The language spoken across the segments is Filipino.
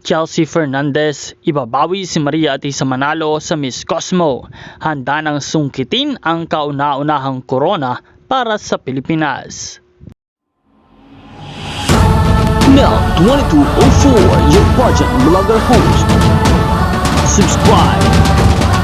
Chelsea Fernandez, ibabawi si Maria Atisa Manalo sa Miss Cosmo. Handa nang sungkitin ang kauna-unahang corona para sa Pilipinas. Now 2204, your pageant vlogger host. Subscribe.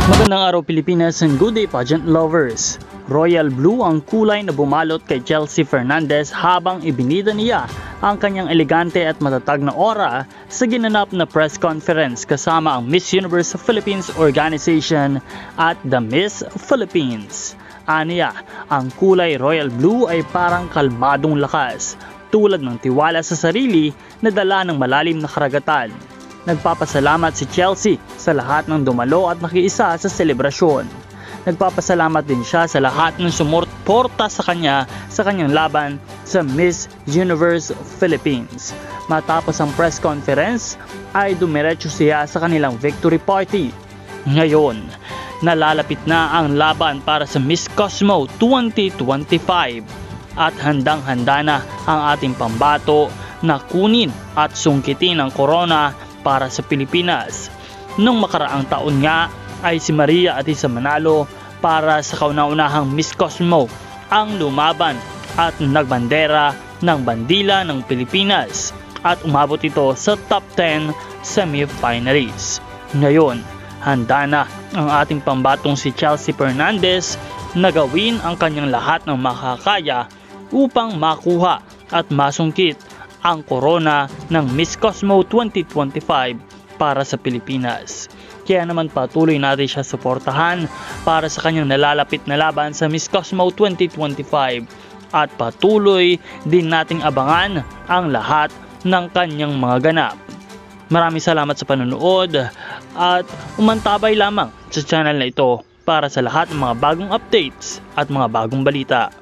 Magandang araw Pilipinas and good day pageant lovers. Royal blue ang kulay na bumalot kay Chelsea Fernandez habang ibinida niya ang kanyang elegante at matatag na aura sa ginanap na press conference kasama ang Miss Universe Philippines Organization at the Miss Philippines. Aniya, ang kulay royal blue ay parang kalmadong lakas, tulad ng tiwala sa sarili na dala ng malalim na karagatan. Nagpapasalamat si Chelsea sa lahat ng dumalo at nakiisa sa selebrasyon. Nagpapasalamat din siya sa lahat ng sumuporta sa kanyang laban sa Miss Universe Philippines. Matapos ang press conference ay dumiretso siya sa kanilang victory party. Ngayon, nalalapit na ang laban para sa Miss Cosmo 2025 at handang-handa na ang ating pambato na kunin at sungkitin ang corona para sa Pilipinas. Nung makaraang taon nga ay si Maria Atisa Manalo para sa kauna-unahang Miss Cosmo ang lumaban at nagbandera ng bandila ng Pilipinas at umabot ito sa top 10 semi-finalists. Ngayon, handa na ang ating pambatong si Chelsea Fernandez na gawin ang kanyang lahat ng makakaya upang makuha at masungkit ang corona ng Miss Cosmo 2025 para sa Pilipinas. Kaya naman patuloy natin siya suportahan para sa kanyang nalalapit na laban sa Miss Cosmo 2025 at patuloy din nating abangan ang lahat ng kanyang mga ganap. Maraming salamat sa panonood at umantabay lamang sa channel na ito para sa lahat ng mga bagong updates at mga bagong balita.